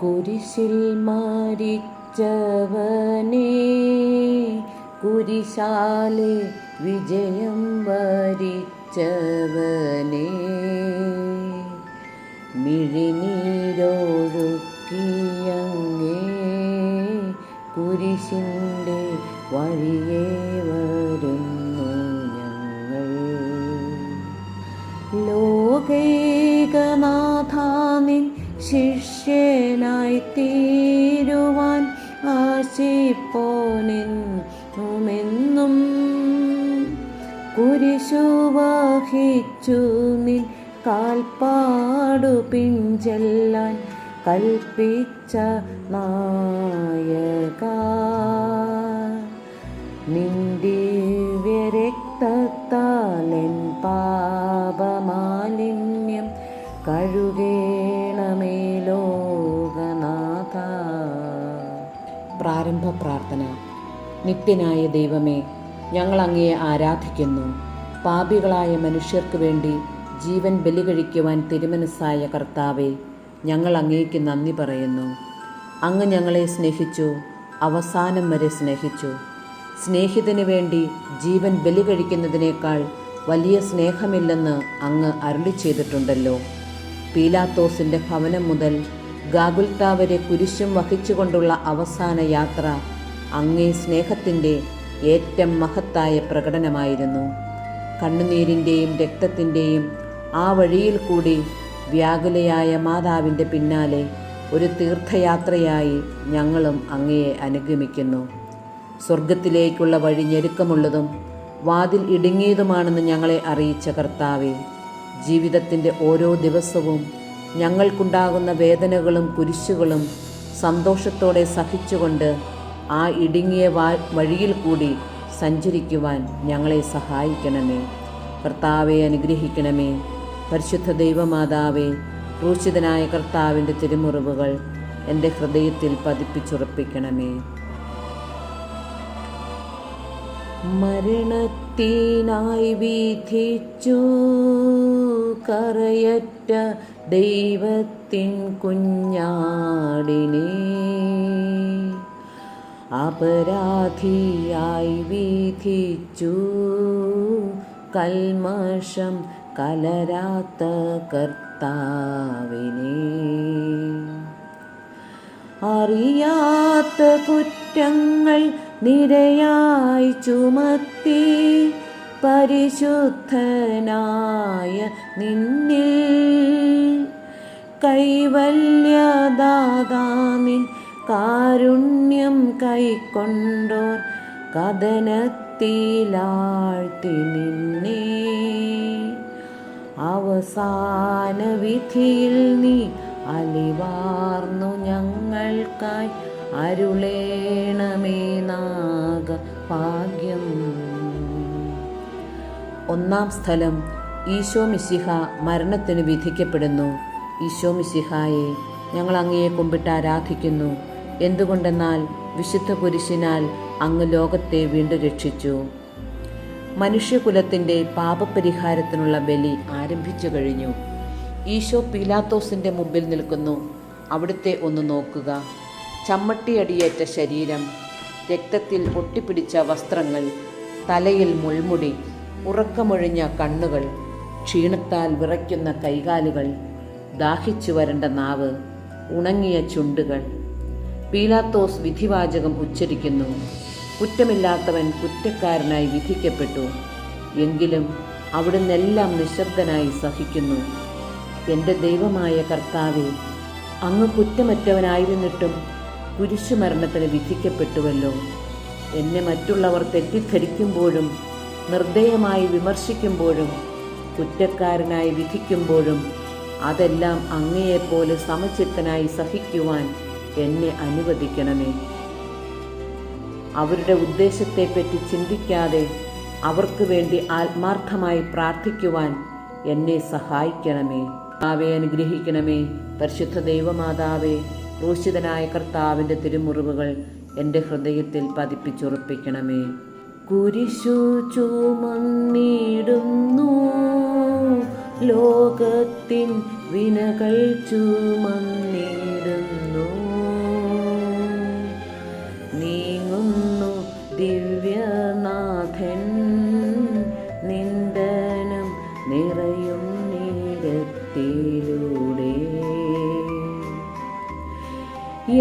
കുരിശിൽ മരിച്ചവനേ, കുരിശാലെ വിജയം വരിച്ചവനേ, മിഴിനീരൊഴുക്കിയങ്ങേ കുരിശിൻ്റെ വഴിയേ വരുന്നു ഞങ്ങൾ. ലോകൈകനാഥാനിൻ ശിഷ്യനായി തീരുവാൻ ആശിപ്പോനെന്നുമെന്നും കുരിശു വഹിച്ചു നിൻ കാൽപ്പാടു പിൻചെല്ലാൻ കൽപ്പിച്ച നായക, നിൻ ദിവ്യരക്തത്താലെൻ പാപമാലിന്യം കഴുകേണമേ ലോകനാഥ. പ്രാരംഭ പ്രാർത്ഥന. നിത്യനായ ദൈവമേ, ഞങ്ങൾ അങ്ങയെ ആരാധിക്കുന്നു. പാപികളായ മനുഷ്യർക്ക് വേണ്ടി ജീവൻ ബലി കഴിക്കുവാൻ തിരുമനസ്സായ കർത്താവേ, ഞങ്ങൾ അങ്ങേക്ക് നന്ദി പറയുന്നു. അങ്ങ് ഞങ്ങളെ സ്നേഹിച്ചു, അവസാനം വരെ സ്നേഹിച്ചു. സ്നേഹിതന് വേണ്ടി ജീവൻ ബലി കഴിക്കുന്നതിനേക്കാൾ വലിയ സ്നേഹമില്ലെന്ന് അങ്ങ് അരുളി ചെയ്തിട്ടുണ്ടല്ലോ. പീലാത്തോസിൻ്റെ ഭവനം മുതൽ ഗാഗുൽത്ത വരെ കുരിശും വഹിച്ചുകൊണ്ടുള്ള അവസാന യാത്ര അങ്ങേ സ്നേഹത്തിൻ്റെ ഏറ്റവും മഹത്തായ പ്രകടനമായിരുന്നു. കണ്ണുനീരിൻ്റെയും രക്തത്തിൻ്റെയും ആ വഴിയിൽ കൂടി വ്യാകുലയായ മാതാവിൻ്റെ പിന്നാലെ ഒരു തീർത്ഥയാത്രയായി ഞങ്ങളും അങ്ങയെ അനുഗമിക്കുന്നു. സ്വർഗത്തിലേക്കുള്ള വഴി ഞെരുക്കമുള്ളതും വാതിൽ ഇടുങ്ങിയതുമാണെന്ന് ഞങ്ങളെ അറിയിച്ച കർത്താവേ, ജീവിതത്തിൻ്റെ ഓരോ ദിവസവും ഞങ്ങൾക്കുണ്ടാകുന്ന വേദനകളും കുരിശുകളും സന്തോഷത്തോടെ സഹിച്ചുകൊണ്ട് ആ ഇടുങ്ങിയ വഴിയിൽ കൂടി സഞ്ചരിക്കുവാൻ ഞങ്ങളെ സഹായിക്കണമേ. കർത്താവെ അനുഗ്രഹിക്കണമേ. പരിശുദ്ധ ദൈവമാതാവേ, ക്രൂശിതനായ കർത്താവിൻ്റെ തിരുമുറിവുകൾ എൻ്റെ ഹൃദയത്തിൽ പതിപ്പിച്ചുറപ്പിക്കണമേ. മരണത്തിനായി വിധിച്ചു കറയറ്റ ദൈവത്തിൻ കുഞ്ഞാടിനെ, അപരാധിയായി വിധിച്ചു കൽമഷം കലരാത്ത കർത്താവിനെ, അറിയാത്ത കുറ്റങ്ങൾ നിരയായി ചുമത്തി പരിശുദ്ധനായ നിന്നിൽ കൈവല്യദാതാനിൻ കാരുണ്യം കൈക്കൊണ്ടോർ കഥനത്തിലാഴ്ത്തി നിന്നെ, അവസാന വിധിയിൽ നീ അലിവാർന്നു ഞങ്ങൾക്കായി അരുളേണമേ നാഗ ഭാഗ്യം. ഒന്നാം സ്ഥലം, ഈശോ മിശിഹ മരണത്തിന് വിധിക്കപ്പെടുന്നു. ഈശോ മിശിഹായെ, ഞങ്ങൾ അങ്ങയെ കുമ്പിട്ട് ആരാധിക്കുന്നു. എന്തുകൊണ്ടെന്നാൽ വിശുദ്ധ കുരിശിനാൽ അങ്ങ് ലോകത്തെ വീണ്ടും രക്ഷിച്ചു. മനുഷ്യകുലത്തിൻ്റെ പാപപരിഹാരത്തിനുള്ള ബലി ആരംഭിച്ചു കഴിഞ്ഞു. ഈശോ പീലാത്തോസിൻ്റെ മുമ്പിൽ നിൽക്കുന്നു. അവിടുത്തെ ഒന്ന് നോക്കുക. ചമ്മട്ടിയടിയേറ്റ ശരീരം, രക്തത്തിൽ ഒട്ടിപ്പിടിച്ച വസ്ത്രങ്ങൾ, തലയിൽ മുൾമുടി, ഉറക്കമൊഴിഞ്ഞ കണ്ണുകൾ, ക്ഷീണത്താൽ വിറയ്ക്കുന്ന കൈകാലുകൾ, ദാഹിച്ചു വരണ്ട നാവ്, ഉണങ്ങിയ ചുണ്ടുകൾ. പീലാത്തോസ് വിധിവാചകം ഉച്ചരിക്കുന്നു. കുറ്റമില്ലാത്തവൻ കുറ്റക്കാരനായി വിധിക്കപ്പെട്ടു. എങ്കിലും അവിടുന്നെല്ലാം നിശബ്ദനായി സഹിക്കുന്നു. എൻ്റെ ദൈവമായ കർത്താവേ, അങ്ങ് കുറ്റമറ്റവനായിരുന്നിട്ടും കുരിശുമരണത്തിന് വിധിക്കപ്പെട്ടുവല്ലോ. എന്നെ മറ്റുള്ളവർ തെറ്റിദ്ധരിക്കുമ്പോഴും നിർദ്ദയമായി വിമർശിക്കുമ്പോഴും കുറ്റക്കാരനായി വിധിക്കുമ്പോഴും അതെല്ലാം അങ്ങയെപ്പോലെ സമചിത്തനായി സഹിക്കുവാൻ എന്നെ അനുവദിക്കണമേ. അവരുടെ ഉദ്ദേശത്തെപ്പറ്റി ചിന്തിക്കാതെ അവർക്ക് വേണ്ടി ആത്മാർത്ഥമായി പ്രാർത്ഥിക്കുവാൻ എന്നെ സഹായിക്കണമേ. കർത്താവെ അനുഗ്രഹിക്കണമേ. പരിശുദ്ധ ദൈവമാതാവേ, ക്രൂശിതനായ കർത്താവിൻ്റെ തിരുമുറിവുകൾ എൻ്റെ ഹൃദയത്തിൽ പതിപ്പിച്ചുറപ്പിക്കണമേ. കുരിശു ചുമന്നിടുന്നു, ലോകത്തിൻ വിനകൾ ചുമന്നിടുന്നു,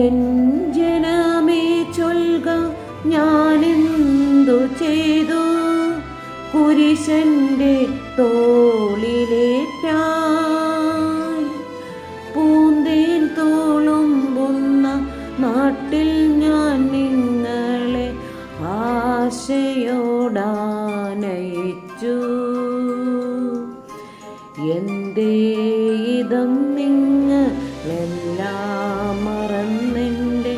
എൻ ജനമേ ചൊൽക, ഞാനെന്തു ചെയ്തു കുരിശന്റെ തോളിലേറ്റാൻ? പൂന്തേൻ തുളുമ്പുന്ന നാട്ടിൽ ഞാൻ നിങ്ങളെ ആശയോടാനയിച്ചു. എന്തേ ഇതം നിങ്ങളെല്ലാം മറന്നെൻ്റെ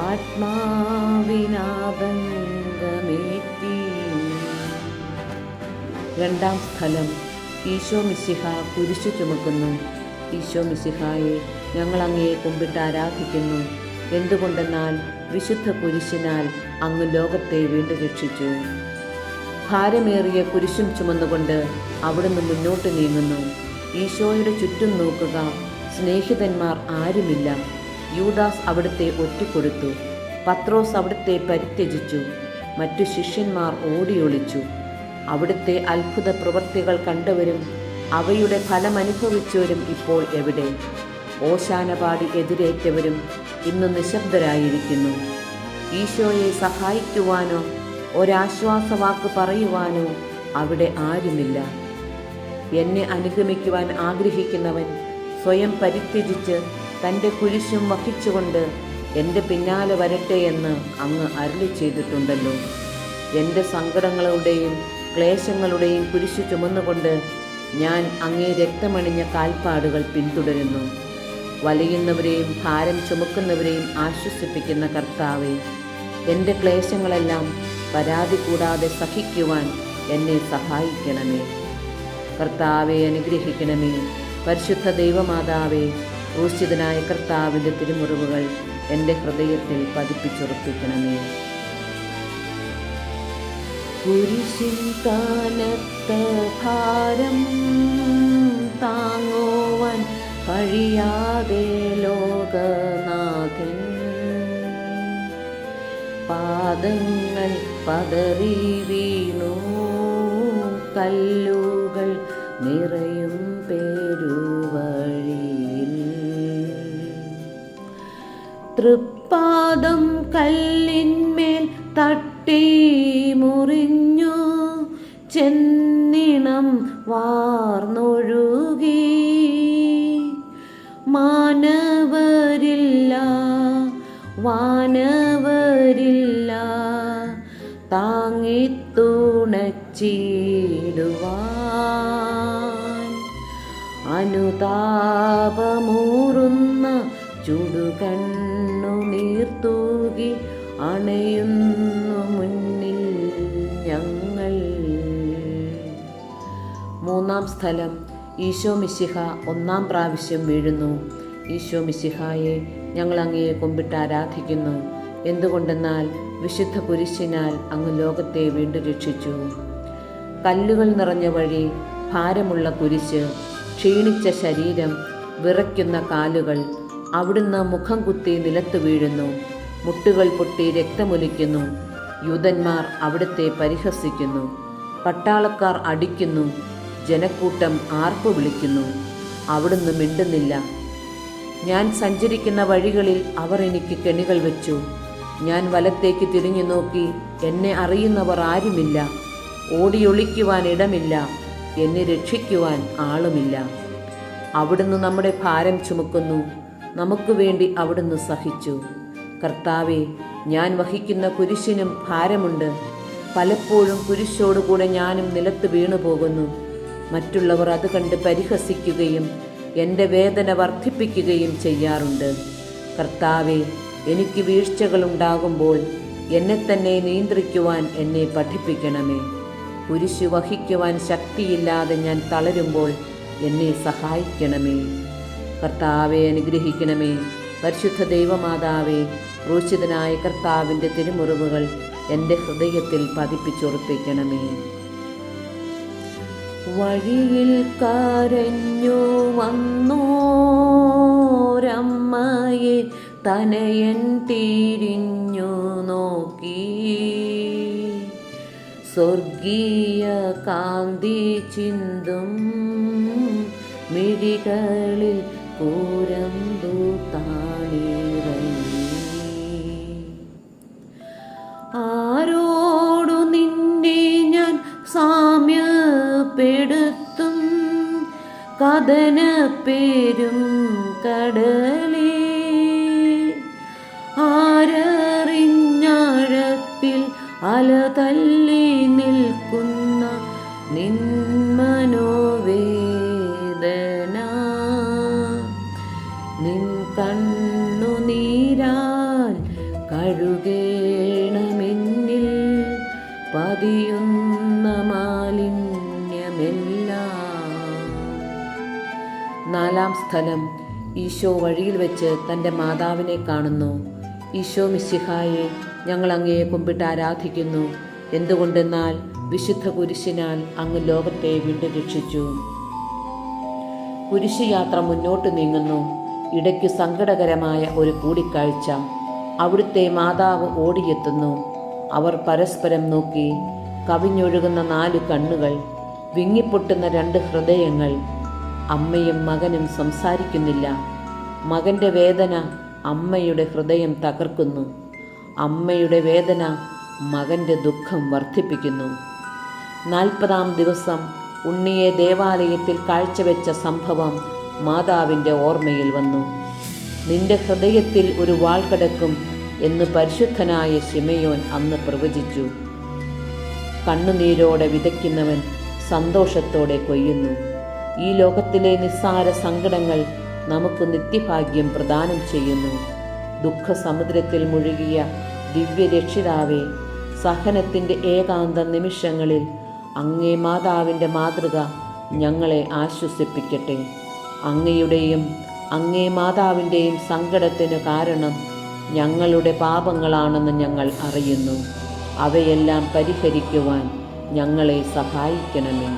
ആത്മാവിനാതങ്കമേറ്റി. രണ്ടാം സ്ഥലം. ഈശോ മിശിഹ കുരിശു ചുമക്കുന്നു. ഈശോ മിശിഹായെ, ഞങ്ങൾ അങ്ങയെ കുമ്പിട്ട് ആരാധിക്കുന്നു. എന്തുകൊണ്ടെന്നാൽ വിശുദ്ധ കുരിശിനാൽ അങ്ങ് ലോകത്തെ വീണ്ടും രക്ഷിച്ചു. ഭാരമേറിയ കുരിശും ചുമന്നുകൊണ്ട് അവിടുന്ന് മുന്നോട്ട് നീങ്ങുന്നു. ഈശോയുടെ ചുറ്റും നോക്കുക, സ്നേഹിതന്മാർ ആരുമില്ല. യൂദാസ് അവിടുത്തെ ഒറ്റിക്കൊടുത്തു. പത്രോസ് അവിടുത്തെ പരിത്യജിച്ചു. മറ്റു ശിഷ്യന്മാർ ഓടിയൊളിച്ചു. അവിടുത്തെ അത്ഭുത പ്രവൃത്തികൾ കണ്ടവരും അവയുടെ ഫലമനുഭവിച്ചവരും ഇപ്പോൾ എവിടെ? ഓശാന പാടി എതിരേറ്റവരും ഇന്ന് നിശബ്ദരായിരിക്കുന്നു. ഈശോയെ സഹായിക്കുവാനോ ഒരാശ്വാസവാക്ക് പറയുവാനോ അവിടെ ആരുമില്ല. എന്നെ അനുഗമിക്കുവാൻ ആഗ്രഹിക്കുന്നവൻ സ്വയം പരിത്യജിച്ച് തൻ്റെ കുരിശും വഹിച്ചുകൊണ്ട് എൻ്റെ പിന്നാലെ വരട്ടെ എന്ന് അങ്ങ് അരുളി ചെയ്തിട്ടുണ്ടല്ലോ. എൻ്റെ സങ്കടങ്ങളുടെയും ക്ലേശങ്ങളുടെയും കുരിശു ചുമന്നുകൊണ്ട് ഞാൻ അങ്ങേ രക്തമണിഞ്ഞ കാൽപ്പാടുകൾ പിന്തുടരുന്നു. വലയുന്നവരെയും ഭാരം ചുമക്കുന്നവരെയും ആശ്വസിപ്പിക്കുന്ന കർത്താവേ, എൻ്റെ ക്ലേശങ്ങളെല്ലാം പരാതി കൂടാതെ സഹിക്കുവാൻ എന്നെ സഹായിക്കണമേ. കർത്താവെ അനുഗ്രഹിക്കണമേ. പരിശുദ്ധ ദൈവമാതാവേ, ക്രൂശിതനായ കർത്താവിൻ്റെ തിരുമുറിവുകൾ എൻ്റെ ഹൃദയത്തിൽ പതിപ്പിച്ചുറപ്പിക്കണമേ. കുരിശിൻ കാനത്ത ഭാരം താങ്ങുവാൻ കഴിയാതെ ലോകനാഥൻ പാദങ്ങൾ പതറി വീണു. കല്ലുകൾ നിറയും പേരുവഴിയിൽ തൃപ്പാദം കല്ലിന്മേൽ തട്ടി മുറിഞ്ഞു. ചെന്നിണം വാർന്നൊഴുകി. മാനവരില്ല വാനവരില്ല താങ്ങിത്തുണച്ചിടുവാൻ. അനുതാപമൂറുന്ന ചുടുകണ്ണു നീർത്തൂകി അണയുന്നു മുന്നിൽ ഞങ്ങൾ. മൂന്നാം സ്ഥലം. ഈശോ മിശിഹ ഒന്നാം പ്രാവശ്യം വീഴുന്നു. ഈശോ മിശിഹായെ, ഞങ്ങൾ അങ്ങയെ കുമ്പിട്ട് ആരാധിക്കുന്നു. എന്തുകൊണ്ടെന്നാൽ വിശുദ്ധ കുരിശിനാൽ അങ്ങ് ലോകത്തെ വീണ്ടും രക്ഷിച്ചു. കല്ലുകൾ നിറഞ്ഞ വഴി, ഭാരമുള്ള കുരിശ്, ക്ഷീണിച്ച ശരീരം, വിറയ്ക്കുന്ന കാലുകൾ. അവിടുന്ന് മുഖം കുത്തി നിലത്ത് വീഴുന്നു. മുട്ടുകൾ പൊട്ടി രക്തമൊലിക്കുന്നു. യൂതന്മാർ അവിടുത്തെ പരിഹസിക്കുന്നു. പട്ടാളക്കാർ അടിക്കുന്നു. ജനക്കൂട്ടം ആർപ്പ് വിളിക്കുന്നു. അവിടുന്ന് മിണ്ടുന്നില്ല. ഞാൻ സഞ്ചരിക്കുന്ന വഴികളിൽ അവർ എനിക്ക് കെണികൾ വെച്ചു. ഞാൻ വലത്തേക്ക് തിരിഞ്ഞു നോക്കി. എന്നെ അറിയുന്നവർ ആരുമില്ല. ഓടിയൊളിക്കുവാൻ ഇടമില്ല. എന്നെ രക്ഷിക്കുവാൻ ആളുമില്ല. അവിടുന്ന് നമ്മുടെ ഭാരം ചുമക്കുന്നു. നമുക്ക് വേണ്ടി അവിടുന്ന് സഹിച്ചു. കർത്താവെ, ഞാൻ വഹിക്കുന്ന കുരിശിനും ഭാരമുണ്ട്. പലപ്പോഴും കുരിശോടുകൂടെ ഞാനും നിലത്ത് വീണു പോകുന്നു. മറ്റുള്ളവർ അത് കണ്ട് പരിഹസിക്കുകയും എൻ്റെ വേദന വർദ്ധിപ്പിക്കുകയും ചെയ്യാറുണ്ട്. കർത്താവെ, എനിക്ക് വീഴ്ചകളുണ്ടാകുമ്പോൾ എന്നെ തന്നെ നിയന്ത്രിക്കുവാൻ എന്നെ പഠിപ്പിക്കണമേ. കുരിശു വഹിക്കുവാൻ ശക്തിയില്ലാതെ ഞാൻ തളരുമ്പോൾ എന്നെ സഹായിക്കണമേ. കർത്താവെ അനുഗ്രഹിക്കണമേ. പരിശുദ്ധ ദൈവമാതാവേ, ക്രൂശിതനായ കർത്താവിൻ്റെ തിരുമുറിവുകൾ എൻ്റെ ഹൃദയത്തിൽ പതിപ്പിച്ചുറപ്പിക്കണമേ. വഴിയിൽ കരഞ്ഞു വന്നോരമ്മയെ തനയൻ തിരിഞ്ഞു നോക്കി. സ്വർഗീയ കാന്തി ചിന്തും മിഴികളിൽ കൂരമ്പു താണിറങ്ങി. കഥനപ്പേരും കടലേ, ആരറിഞ്ഞാഴത്തിൽ അല തല്ലി നിൽക്കുന്ന നിൻ മനോവേദന, നിൻ കണ്ണുനീരാൽ കഴുകേണമെന്നിൽ പതിയുന്ന മാലിന്യമെല്ലാം. 4-ാം സ്ഥലം. ഈശോ വഴിയിൽ വെച്ച് തൻ്റെ മാതാവിനെ കാണുന്നു. ഈശോ മിശിഹായെ, ഞങ്ങൾ അങ്ങയെ കുമ്പിട്ട് ആരാധിക്കുന്നു. എന്തുകൊണ്ടെന്നാൽ വിശുദ്ധ കുരിശിനാൽ അങ്ങ് ലോകത്തെ വീണ്ടും രക്ഷിച്ചു. കുരിശ് യാത്ര മുന്നോട്ട് നീങ്ങുന്നു. ഇടയ്ക്ക് സങ്കടകരമായ ഒരു കൂടിക്കാഴ്ച. അവിടുത്തെ മാതാവ് ഓടിയെത്തുന്നു. അവർ പരസ്പരം നോക്കി. കവിഞ്ഞൊഴുകുന്ന 4 കണ്ണുകൾ, വിങ്ങിപ്പൊട്ടുന്ന 2 ഹൃദയങ്ങൾ. അമ്മയും മകനും സംസാരിക്കുന്നില്ല. മകൻ്റെ വേദന അമ്മയുടെ ഹൃദയം തകർക്കുന്നു. അമ്മയുടെ വേദന മകൻ്റെ ദുഃഖം വർദ്ധിപ്പിക്കുന്നു. 40-ാം ദിവസം ഉണ്ണിയെ ദേവാലയത്തിൽ കാഴ്ചവെച്ച സംഭവം മാതാവിൻ്റെ ഓർമ്മയിൽ വന്നു. നിന്റെ ഹൃദയത്തിൽ ഒരു വാൾ കിടക്കും എന്ന് പരിശുദ്ധനായ ശിമയോൻ അന്ന് പ്രവചിച്ചു. കണ്ണുനീരോടെ വിതയ്ക്കുന്നവൻ സന്തോഷത്തോടെ കൊയ്യുന്നു. ഈ ലോകത്തിലെ നിസ്സാര സങ്കടങ്ങൾ നമുക്ക് നിത്യഭാഗ്യം പ്രദാനം ചെയ്യുന്നു. ദുഃഖസമുദ്രത്തിൽ മുഴുകിയ ദിവ്യരക്ഷിതാവേ, സഹനത്തിൻ്റെ ഏകാന്ത നിമിഷങ്ങളിൽ അങ്ങേ മാതാവിൻ്റെ മാതൃക ഞങ്ങളെ ആശ്വസിപ്പിക്കട്ടെ. അങ്ങയുടെയും അങ്ങേ മാതാവിൻ്റെയും സങ്കടത്തിന് കാരണം ഞങ്ങളുടെ പാപങ്ങളാണെന്ന് ഞങ്ങൾ അറിയുന്നു. അവയെല്ലാം പരിഹരിക്കുവാൻ ഞങ്ങളെ സഹായിക്കണമേ.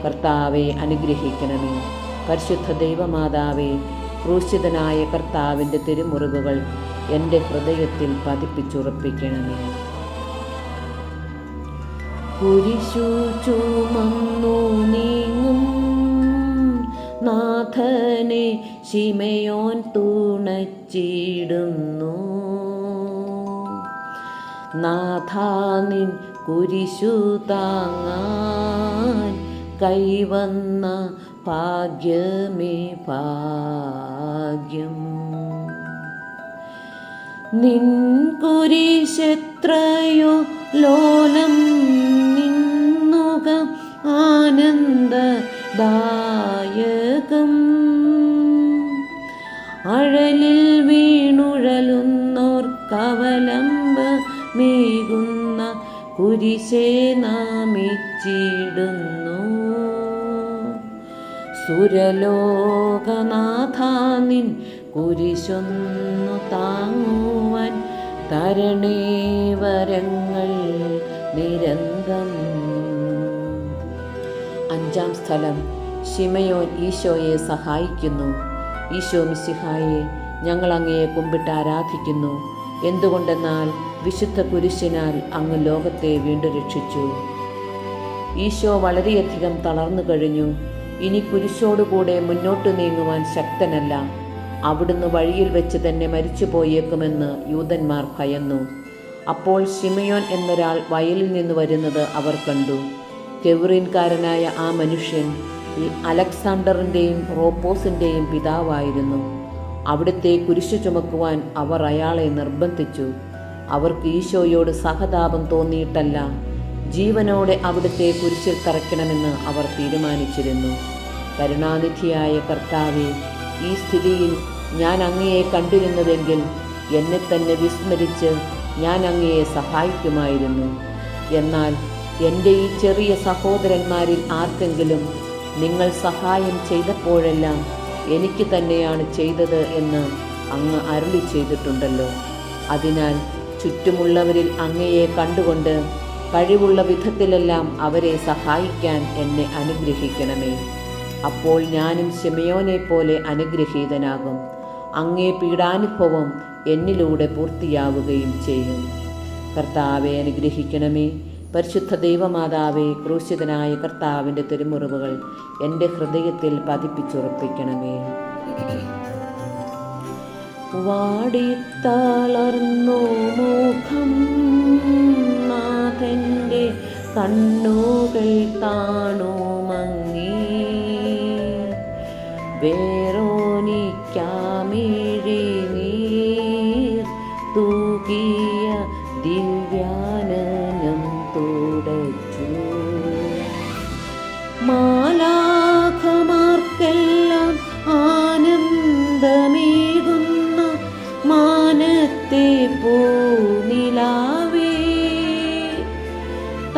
കർത്താവെ അനുഗ്രഹിക്കണമേ. പരിശുദ്ധ ദൈവമാതാവേ, ക്രൂശിതനായ കർത്താവിൻ്റെ തിരുമുറിവുകൾ എൻ്റെ ഹൃദയത്തിൽ പതിപ്പിച്ചുറപ്പിക്കണമേ. കുരിശു ചുമന്നു നീങ്ങും നാഥനെ ശിമയോൻ തുണച്ചിടുന്നു. നാഥാ, നിൻ കുരിശു താങ്ങാൻ കൈവന്ന ഭാഗ്യമേ ഭാഗ്യം. നിൻ കുരിശെത്രയോ ലോലം നിന്നുക ആനന്ദദായകം. അഴലിൽ വീണുഴലുന്നോർ കവലംബമേകുന്ന കുരിശേ നാമിച്ചിടുന്നു. സുരലോകനാഥാ, നിൻ കുരിശൊന്നു താങ്ങുവാൻ തരണേ വരങ്ങൾ നിരന്തം. 5-ാം സ്ഥലം. ശിമയോൻ ഈശോയെ സഹായിക്കുന്നു. ഈശോ മിശിഹായെ, ഞങ്ങൾ അങ്ങയെ കുമ്പിട്ട് ആരാധിക്കുന്നു. എന്തുകൊണ്ടെന്നാൽ വിശുദ്ധ കുരിശിനാൽ അങ്ങ് ലോകത്തെ വീണ്ടും രക്ഷിച്ചു. ഈശോ വളരെയധികം തളർന്നു കഴിഞ്ഞു. ഇനി കുരിശോടുകൂടെ മുന്നോട്ട് നീങ്ങുവാൻ ശക്തനല്ല. അവിടുന്ന് വഴിയിൽ വെച്ച് തന്നെ മരിച്ചു പോയേക്കുമെന്ന് യൂതന്മാർ ഭയന്നു. അപ്പോൾ ശിമയോൻ എന്നൊരാൾ വയലിൽ നിന്ന് വരുന്നത് അവർ കണ്ടു. കെവ്രീൻകാരനായ ആ മനുഷ്യൻ അലക്സാണ്ടറിൻ്റെയും റോപ്പോസിൻ്റെയും പിതാവായിരുന്നു. അവിടുത്തെ കുരിശു ചുമക്കുവാൻ അവർ അയാളെ നിർബന്ധിച്ചു. അവർക്ക് ഈശോയോട് സഹതാപം തോന്നിയിട്ടല്ല, ജീവനോടെ അവിടുത്തെ കുരിശിൽ തറയ്ക്കണമെന്ന് അവർ തീരുമാനിച്ചിരുന്നു. കരുണാനിധിയായ കർത്താവേ, ഈ സ്ഥിതിയിൽ ഞാൻ അങ്ങയെ കണ്ടിരുന്നുവെങ്കിൽ എന്നെ തന്നെ വിസ്മരിച്ച് ഞാൻ അങ്ങയെ സഹായിക്കുമായിരുന്നു. എന്നാൽ എൻ്റെ ഈ ചെറിയ സഹോദരന്മാരിൽ ആർക്കെങ്കിലും നിങ്ങൾ സഹായം ചെയ്തപ്പോഴെല്ലാം എനിക്ക് തന്നെയാണ് ചെയ്തത് എന്ന് അങ്ങ് അരുളി ചെയ്തിട്ടുണ്ടല്ലോ. അതിനാൽ ചുറ്റുമുള്ളവരിൽ അങ്ങയെ കണ്ടുകൊണ്ട് കഴിവുള്ള വിധത്തിലെല്ലാം അവരെ സഹായിക്കാൻ എന്നെ അനുഗ്രഹിക്കണമേ. അപ്പോൾ ഞാനും ശിമയോനെ പോലെ അനുഗ്രഹീതനാകും. അങ്ങേ പീഡാനുഭവം എന്നിലൂടെ പൂർത്തിയാവുകയും ചെയ്യും. കർത്താവെ അനുഗ്രഹിക്കണമേ. പരിശുദ്ധ ദൈവമാതാവേ, ക്രൂശിതനായ കർത്താവിൻ്റെ തിരുമുറിവുകൾ എൻ്റെ ഹൃദയത്തിൽ പതിപ്പിച്ചുറപ്പിക്കണമേ. വാടിത്തളർന്നു മുഖം നാഥൻ്റെ കണ്ണുകൾ താണു മങ്ങി. വേറോനിക്കാമിഴിനീർ തൂകിയ ദിവ്യാനനം തുടച്ചു. മാലാഖമാർക്കെല്ലാം ആനന്ദമേകുന്ന മാനത്തെ പൂനിലാവേ,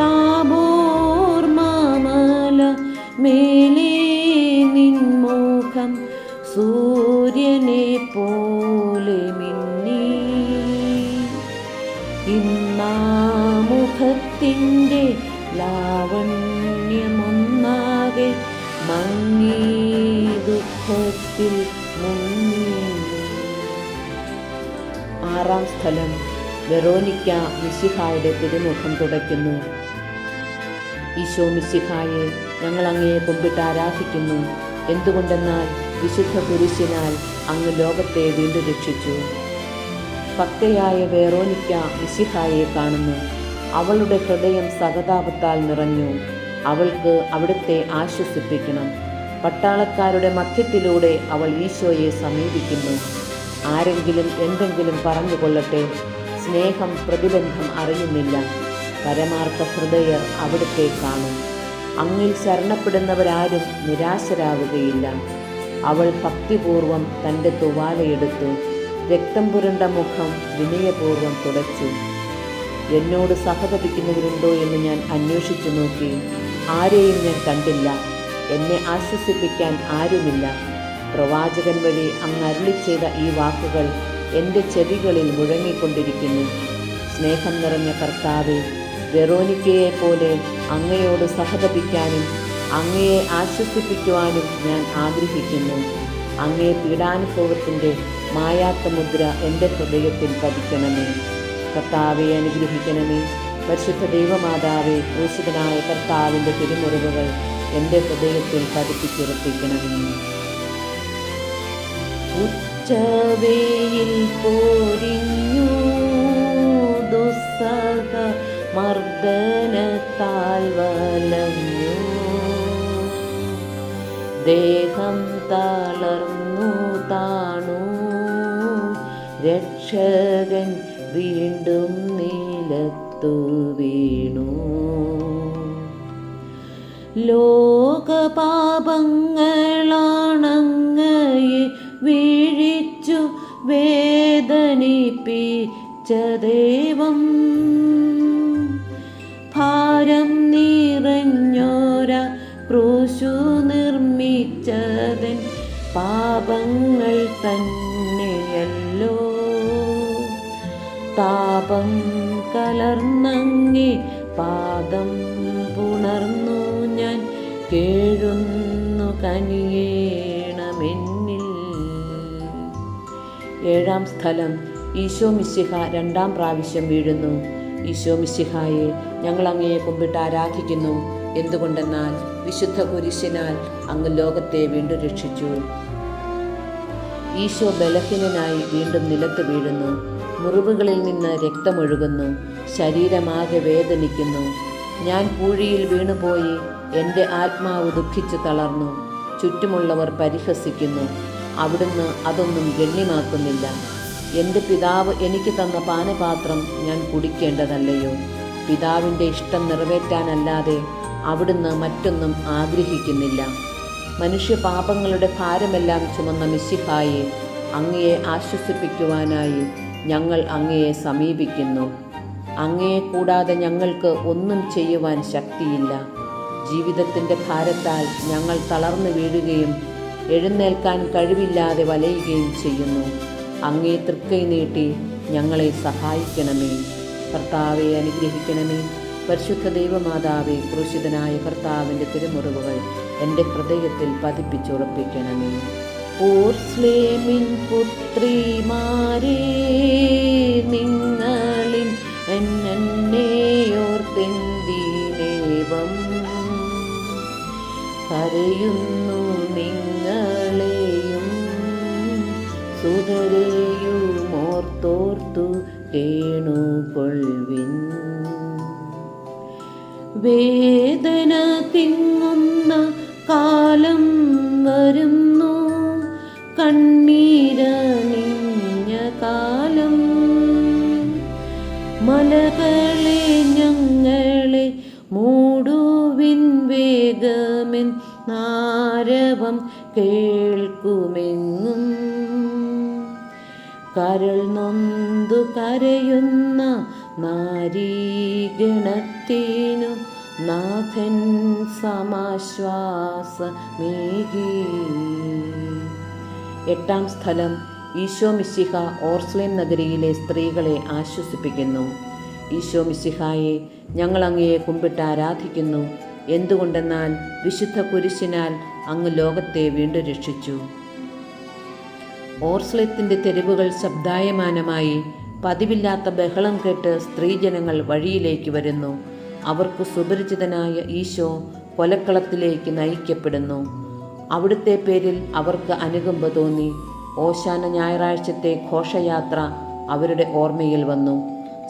താബോർ മാമല മേലേ നിൻമുഖം സൂര്യനെ പോലെ മിന്നി. ഇന്നാമുഖത്തിൻ്റെ ലാവണ്യമൊന്നാകെ മങ്ങി ദുഃഖത്തിൽ മുങ്ങി. ആറാം സ്ഥലം. വെറോനിക്ക മിശിഹായുടെ തിരുമുഖം തുടയ്ക്കുന്നു. ഈശോ മിശിഹായെ, ഞങ്ങൾ അങ്ങയെ കുമ്പിട്ട് ആരാധിക്കുന്നു. എന്തുകൊണ്ടെന്നാൽ വിശുദ്ധ കുരിശിനാൽ അങ്ങ് ലോകത്തെ വീണ്ടും രക്ഷിച്ചു. ഭക്തയായ വെറോനിക്ക മിശിഹായെ കാണുന്നു. അവളുടെ ഹൃദയം സഹതാപത്താൽ നിറഞ്ഞു. അവൾക്ക് അവിടുത്തെ ആശ്വസിപ്പിക്കണം. പട്ടാളക്കാരുടെ മധ്യത്തിലൂടെ അവൾ ഈശോയെ സമീപിക്കുന്നു. ആരെങ്കിലും എന്തെങ്കിലും പറഞ്ഞുകൊള്ളട്ടെ, സ്നേഹം പ്രതിബന്ധം അറിയുന്നില്ല. പരമാർത്ഥ ഹൃദയർ അവിടുത്തെ കാണും. അങ്ങിൽ ശരണപ്പെടുന്നവരാരും നിരാശരാവുകയില്ല. അവൾ ഭക്തിപൂർവം തൻ്റെ തുവാലയെടുത്തു, രക്തം പുരണ്ട മുഖം വിനയപൂർവം തുടച്ചു. എന്നോട് സഹതപിക്കുന്നവരുണ്ടോ എന്ന് ഞാൻ അന്വേഷിച്ചു നോക്കി. ആരെയും ഞാൻ കണ്ടില്ല. എന്നെ ആശ്വസിപ്പിക്കാൻ ആരുമില്ല. പ്രവാചകൻ വഴി അങ്ങ് അരുളി ചെയ്ത ഈ വാക്കുകൾ എൻ്റെ ചെവികളിൽ മുഴങ്ങിക്കൊണ്ടിരിക്കുന്നു. സ്നേഹം നിറഞ്ഞ കർത്താവേ, വെറോനിക്കയെ പോലെ അങ്ങയോട് സഹതപിക്കാനും അങ്ങയെ ആശ്വസിപ്പിക്കുവാനും ഞാൻ ആഗ്രഹിക്കുന്നു. അങ്ങേ പീഡാനുഭവത്തിൻ്റെ മായാത്ത മുദ്ര എൻ്റെ ഹൃദയത്തിൽ പതിക്കണമേ. കർത്താവെ അനുഗ്രഹിക്കണമേ. പരിശുദ്ധ ദൈവമാതാവേ, ക്രൂശിതനായ കർത്താവിൻ്റെ തിരുമുറിവുകൾ എൻ്റെ ഹൃദയത്തിൽ പതിപ്പിച്ചുറപ്പിക്കണമേ. ഉച്ചവെയിൽ പോരിഞ്ഞു ദുസ്സഹ മർദ്ദനത്താൽ വലഞ്ഞു, ദേഹം തളർന്നു താണു, രക്ഷകൻ വീണ്ടും നിലത്തു വീണു. ലോകപാപങ്ങളാണങ്ങയെ വീഴിച്ചു വേദനിപ്പിച്ച ദൈവം, ഭാരം നിറഞ്ഞോര ക്രൂശു നിർമ്മിച്ചതൻ പാപങ്ങൾ തന്നെയല്ലോ. താപം കലർന്നങ്ങേ പാദം പുണർന്നു ഞാൻ കേഴുന്നു കനിയേണമെന്നിൽ. ഏഴാം സ്ഥലം. ഈശോ മിശിഹ രണ്ടാം പ്രാവശ്യം വീഴുന്നു. ഈശോ മിശിഹായെ, ഞങ്ങൾ അങ്ങയെ കുമ്പിട്ട് ആരാധിക്കുന്നു. എന്തുകൊണ്ടെന്നാൽ വിശുദ്ധ കുരിശിനാൽ അങ്ങ് ലോകത്തെ വീണ്ടും രക്ഷിച്ചു. ഈശോ ബലഹീനനായി വീണ്ടും നിലത്ത് വീഴുന്നു. മുറിവുകളിൽ നിന്ന് രക്തമൊഴുകുന്നു. ശരീരമാകെ വേദനിക്കുന്നു. ഞാൻ പൂഴിയിൽ വീണുപോയി. എൻ്റെ ആത്മാവ് ദുഃഖിച്ചു തളർന്നു. ചുറ്റുമുള്ളവർ പരിഹസിക്കുന്നു. അവിടുന്ന് അതൊന്നും ഗണ്യമാക്കുന്നില്ല. എൻ്റെ പിതാവ് എനിക്ക് തന്ന പാനപാത്രം ഞാൻ കുടിക്കേണ്ടതല്ലയോ? പിതാവിൻ്റെ ഇഷ്ടം നിറവേറ്റാനല്ലാതെ അവിടുന്ന് മറ്റൊന്നും ആഗ്രഹിക്കുന്നില്ല. മനുഷ്യപാപങ്ങളുടെ ഭാരമെല്ലാം ചുമന്ന മിശിഹായെ, അങ്ങയെ ആശ്വസിപ്പിക്കുവാനായി ഞങ്ങൾ അങ്ങയെ സമീപിക്കുന്നു. അങ്ങയെ കൂടാതെ ഞങ്ങൾക്ക് ഒന്നും ചെയ്യുവാൻ ശക്തിയില്ല. ജീവിതത്തിൻ്റെ ഭാരത്താൽ ഞങ്ങൾ തളർന്നു വീഴുകയും എഴുന്നേൽക്കാൻ കഴിവില്ലാതെ വലയുകയും ചെയ്യുന്നു. അങ്ങേ തൃക്കൈ നീട്ടി ഞങ്ങളെ സഹായിക്കണമേ. കർത്താവെ അനുഗ്രഹിക്കണമേ. പരിശുദ്ധ ദൈവമാതാവേ, ക്രൂശിതനായ കർത്താവിൻ്റെ തിരുമുറിവുകൾ എൻ്റെ ഹൃദയത്തിൽ പതിപ്പിച്ചുറപ്പിക്കണമേ. ഓർസ്ലേമിൻ പുത്രിമാരേ, നിങ്ങളിൽ എന്നെയോർത്തെന്തിനേവം കരയുന്നു നിങ്ങളെയും സുതരെയും ഓർത്തോർത്തു കേണുകൊൾവിൻ. വേദന തിങ്ങുന്ന കാലം വരുന്നു, കണ്ണീരണിഞ്ഞ കാലം. മലകളെ ഞങ്ങളെ മൂടുവിൻ വേഗമെൻ നാരവം കേൾക്കുമെങ്ങും. കരൾ നൊന്തു കരയുന്ന നാരീഗണത്തിനു നാഥൻ സമാശ്വാസമേകി. 8-ാം സ്ഥലം, ഈശോ മിശിഹ ഓർസ്ലേം നഗരിയിലെ സ്ത്രീകളെ ആശ്വസിപ്പിക്കുന്നു. ഈശോ മിശിഹായെ, ഞങ്ങൾ അങ്ങയെ കുമ്പിട്ട് ആരാധിക്കുന്നു. എന്തുകൊണ്ടെന്നാൽ വിശുദ്ധ കുരിശിനാൽ അങ്ങ് ലോകത്തെ വീണ്ടും രക്ഷിച്ചു. ഓർസ്ലേത്തിൻ്റെ തെരുവുകൾ ശബ്ദായമാനമായി. പതിവില്ലാത്ത ബഹളം കേട്ട് സ്ത്രീജനങ്ങൾ വഴിയിലേക്ക് വരുന്നു. അവർക്ക് സുപരിചിതനായ ഈശോ കൊലക്കളത്തിലേക്ക് നയിക്കപ്പെടുന്നു. അവിടുത്തെ പേരിൽ അവർക്ക് അനുകമ്പ തോന്നി. ഓശാന ഞായറാഴ്ചത്തെ ഘോഷയാത്ര അവരുടെ ഓർമ്മയിൽ വന്നു.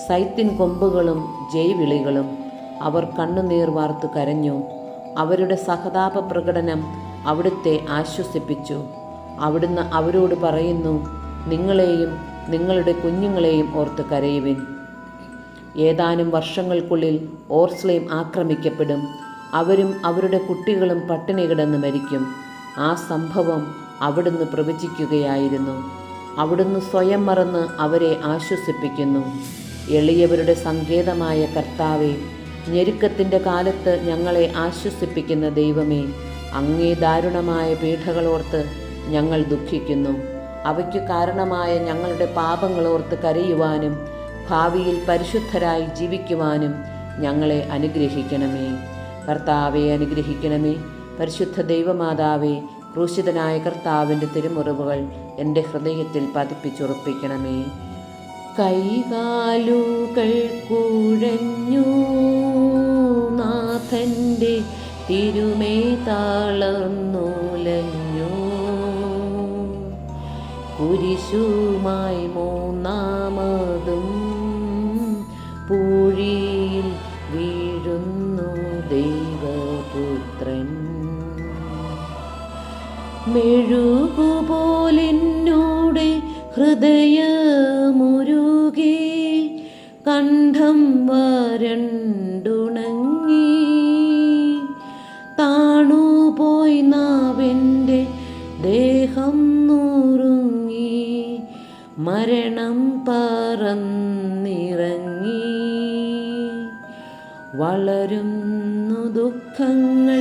സൈത്തിൻ കൊമ്പുകളും ജയ്വിളികളും. അവർ കണ്ണുനീർ വാർത്തു കരഞ്ഞു. അവരുടെ സഹതാപ പ്രകടനം അവിടുത്തെ ആശ്വസിപ്പിച്ചു. അവിടുന്ന് അവരോട് പറയുന്നു, നിങ്ങളെയും നിങ്ങളുടെ കുഞ്ഞുങ്ങളെയും ഓർത്ത് കരയുവിൻ. ഏതാനും വർഷങ്ങൾക്കുള്ളിൽ ഓർസ്ലേം ആക്രമിക്കപ്പെടും. അവരും അവരുടെ കുട്ടികളും പട്ടിണി കിടന്ന് മരിക്കും. ആ സംഭവം അവിടുന്ന് പ്രവചിക്കുകയായിരുന്നു. അവിടുന്ന് സ്വയം മറന്ന് അവരെ ആശ്വസിപ്പിക്കുന്നു. എളിയവരുടെ സങ്കേതമായ കർത്താവേ, ഞെരുക്കത്തിൻ്റെ കാലത്ത് ഞങ്ങളെ ആശ്വസിപ്പിക്കുന്ന ദൈവമേ, അങ്ങേ ദാരുണമായ പീഡകളോർത്ത് ഞങ്ങൾ ദുഃഖിക്കുന്നു. അവയ്ക്കു കാരണമായ ഞങ്ങളുടെ പാപങ്ങളോർത്ത് കരയുവാനും ഭാവിയിൽ പരിശുദ്ധരായി ജീവിക്കുവാനും ഞങ്ങളെ അനുഗ്രഹിക്കണമേ. കർത്താവെ അനുഗ്രഹിക്കണമേ. പരിശുദ്ധ ദൈവമാതാവേ, ക്രൂശിതനായ കർത്താവിൻ്റെ തിരുമുറിവുകൾ എൻ്റെ ഹൃദയത്തിൽ പതിപ്പിച്ചുറപ്പിക്കണമേ. കൈകാലുകൾ കുഴഞ്ഞു നാഥൻ്റെ തിരുമേ തളർന്നുലഞ്ഞു. കുരിശുമായി മൂന്നാമതും പൂഴിയിൽ വീഴുന്നു ദൈവപുത്രൻ. മെഴുകുപോലെന്നോടെ ഹൃദയമുരുകി, കണ്ഠം വരണ്ടുണങ്ങി. താണുപോയി നാവെൻ്റെ ദേഹം നുറുങ്ങി, മരണം പറന്നിറങ്ങി. വളരുന്നു ദുഃഖങ്ങൾ,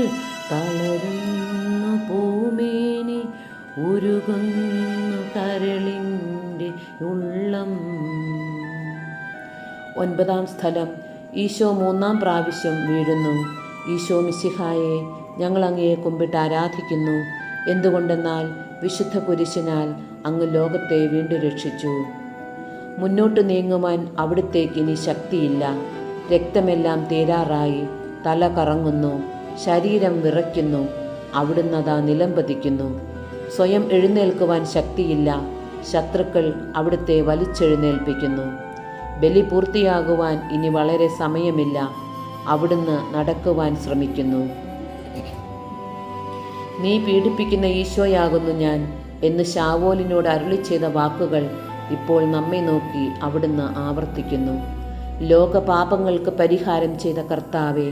തളരുന്നു പൂമേനി, ഉരുകുന്നു കരളിൻ്റെ ഉള്ളം. 9-ാം സ്ഥലം, ഈശോ 3-ാം പ്രാവശ്യം വീഴുന്നു. ഈശോ മിശിഹായെ, ഞങ്ങൾ അങ്ങയെ കുമ്പിട്ട് ആരാധിക്കുന്നു. എന്തുകൊണ്ടെന്നാൽ വിശുദ്ധ കുരിശിനാൽ അങ്ങ് ലോകത്തെ വീണ്ടും രക്ഷിച്ചു. മുന്നോട്ട് നീങ്ങുവാൻ അവിടുത്തേക്ക് ഇനി ശക്തിയില്ല. രക്തമെല്ലാം തീരാറായി. തല കറങ്ങുന്നു, ശരീരം വിറയ്ക്കുന്നു. അവിടുന്ന് അതാ നിലംപതിക്കുന്നു. സ്വയം എഴുന്നേൽക്കുവാൻ ശക്തിയില്ല. ശത്രുക്കൾ അവിടുത്തെ വലിച്ചെഴുന്നേൽപ്പിക്കുന്നു. ബലി പൂർത്തിയാകുവാൻ ഇനി വളരെ സമയമില്ല. അവിടുന്ന് നടക്കുവാൻ ശ്രമിക്കുന്നു. നീ പീഡിപ്പിക്കുന്ന ഈശോയാകുന്നു ഞാൻ എന്ന് ശാവോലിനോട് അരുളി ചെയ്ത വാക്കുകൾ ഇപ്പോൾ നമ്മെ നോക്കി അവിടുന്ന് ആവർത്തിക്കുന്നു. ലോകപാപങ്ങൾക്ക് പരിഹാരം ചെയ്ത കർത്താവേ,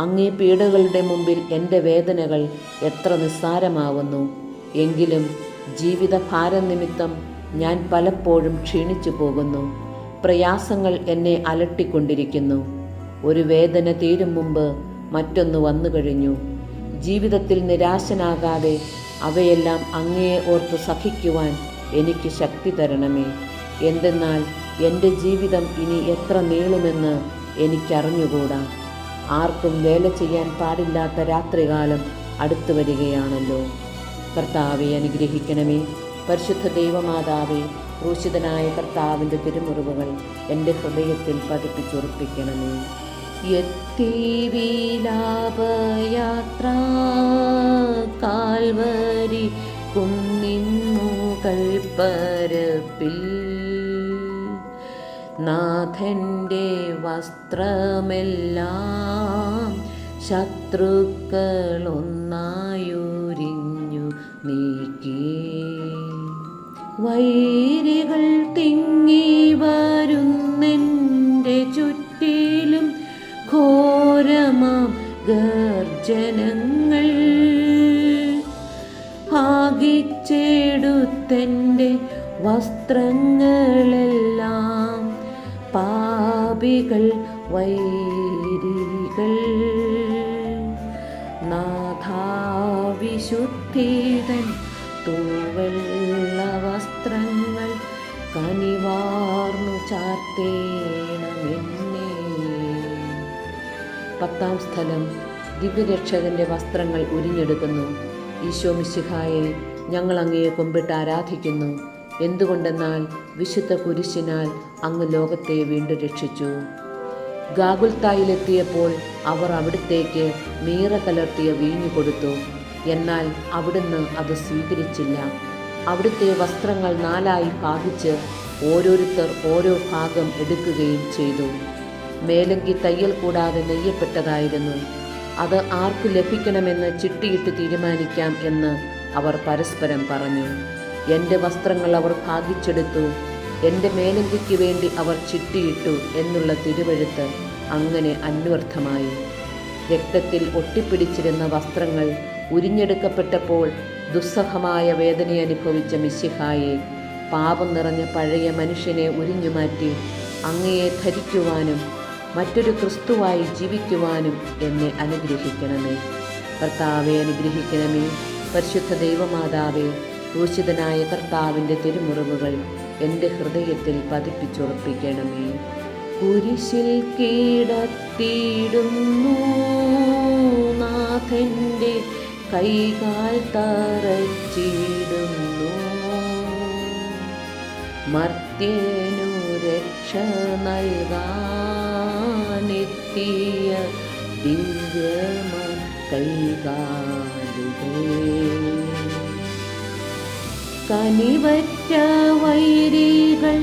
അങ്ങേ പീഡകളുടെ മുമ്പിൽ എൻ്റെ വേദനകൾ എത്ര നിസ്സാരമാവുന്നു. എങ്കിലും ജീവിതഭാരം നിമിത്തം ഞാൻ പലപ്പോഴും ക്ഷീണിച്ചു പോകുന്നു. പ്രയാസങ്ങൾ എന്നെ അലട്ടിക്കൊണ്ടിരിക്കുന്നു. ഒരു വേദന തീരും മുമ്പ് മറ്റൊന്ന് വന്നു കഴിഞ്ഞു. ജീവിതത്തിൽ നിരാശനാകാതെ അവയെല്ലാം അങ്ങയെ ഓർത്ത് സഹിക്കുവാൻ എനിക്ക് ശക്തി തരണമേ. എന്തെന്നാൽ എൻ്റെ ജീവിതം ഇനി എത്ര നീളുമെന്ന് എനിക്കറിഞ്ഞുകൂടാ. ആർക്കും വേല ചെയ്യാൻ പാടില്ലാത്ത രാത്രികാലം അടുത്തു വരികയാണല്ലോ. കർത്താവെ അനുഗ്രഹിക്കണമേ. പരിശുദ്ധ ദൈവമാതാവേ, ക്രൂശിതനായ കർത്താവിൻ്റെ തിരുമുറിവുകൾ എൻ്റെ ഹൃദയത്തിൽ പതിപ്പിച്ചുറപ്പിക്കണമേ. എത്തി വിലാപയാത്ര കാൽവരി കുന്നിൻ മുകൾ പരപ്പിൽ, നാഥൻ്റെ വസ്ത്രമെല്ലാം ശത്രുക്കളൊന്നായുരിഞ്ഞു നീക്കി. വൈരികൾ തിങ്ങി വരുന്നെൻ്റെ ചുറ്റിലും ഘോരമാം ഗർജനങ്ങൾ. ഭാഗിച്ചെടുത്തെൻ്റെ വസ്ത്രങ്ങളെല്ലാം പാപികൾ വൈരികൾ. നാഥാവിശുദ്ധിതൻ തൂവെള്ള വസ്ത്രങ്ങൾ കനിവാർന്നു ചാർത്തേണമെന്നേ. 10-ാം സ്ഥലം, ദിവ്യരക്ഷകന്റെ വസ്ത്രങ്ങൾ ഉരിഞ്ഞെടുക്കുന്നു. ഈശോ മിശിഹായെ, ഞങ്ങൾ അങ്ങയെ കുമ്പിട്ട് ആരാധിക്കുന്നു. എന്തുകൊണ്ടെന്നാൽ വിശുദ്ധ കുരിശിനാൽ അങ്ങ് ലോകത്തെ വീണ്ടും രക്ഷിച്ചു. ഗാഗുൽത്തായിലെത്തിയപ്പോൾ അവർ അവിടുത്തേക്ക് മീറ കലർത്തിയ വീഞ്ഞു കൊടുത്തു. എന്നാൽ അവിടുന്ന് അത് സ്വീകരിച്ചില്ല. അവിടുത്തെ വസ്ത്രങ്ങൾ 4ആയി ഭാഗിച്ച് ഓരോരുത്തർ ഓരോ ഭാഗം എടുക്കുകയും ചെയ്തു. മേലങ്കി തയ്യൽ കൂടാതെ നെയ്യപ്പെട്ടതായിരുന്നു. അത് ആർക്കു ലഭിക്കണമെന്ന് ചിട്ടിയിട്ട് തീരുമാനിക്കാം എന്ന് അവർ പരസ്പരം പറഞ്ഞു. എൻ്റെ വസ്ത്രങ്ങൾ അവർ ഭാഗിച്ചെടുത്തു, എൻ്റെ മേലങ്കിക്ക് വേണ്ടി അവർ ചിട്ടിയിട്ടു എന്നുള്ള തിരുവെഴുത്ത് അങ്ങനെ അന്വർത്ഥമായി. രക്തത്തിൽ ഒട്ടിപ്പിടിച്ചിരുന്ന വസ്ത്രങ്ങൾ ഉരിഞ്ഞെടുക്കപ്പെട്ടപ്പോൾ ദുസ്സഹമായ വേദന അനുഭവിച്ച മിശിഹായെ, പാപം നിറഞ്ഞ പഴയ മനുഷ്യനെ ഉരിഞ്ഞുമാറ്റി അങ്ങയെ ധരിക്കുവാനും മറ്റൊരു ക്രിസ്തുവായി ജീവിക്കുവാനും എന്നെ അനുഗ്രഹിക്കണമേ. കർത്താവെ, അനുഗ്രഹിക്കണമേ. പരിശുദ്ധ ദൈവമാതാവേ, ക്രൂശിതനായ കർത്താവിൻ്റെ തിരുമുറിവുകൾ എൻ്റെ ഹൃദയത്തിൽ പതിപ്പിച്ചുറപ്പിക്കണമേ. കുരിശിൽ കീടത്തിയിടുന്നു നാഥൻ്റെ കൈകാൽ തറച്ചിടുന്നു. മർത്യനു രക്ഷ നൽകാനെത്തിയ ദിവ്യമ കൈകാലുകളേ. കനിവറ്റ വൈരികൾ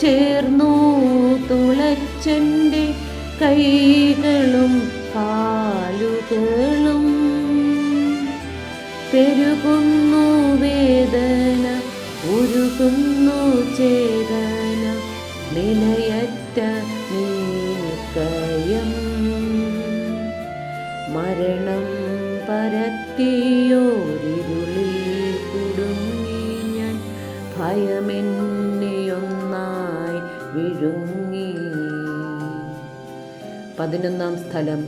ചേർന്നു തുളച്ചൻ്റെ കൈകളും കാലുകളും. പെരുകുന്നു വേദന, ഉരുകുന്നു ചേതന, നിലയറ്റ നീക്കയം. മരണം പരത്തിയോരിരുളിൽ കുടുങ്ങി ഞാൻ, ഭയമെന്നെയൊന്നായി വിഴുങ്ങി. 11-ാം സ്ഥലം,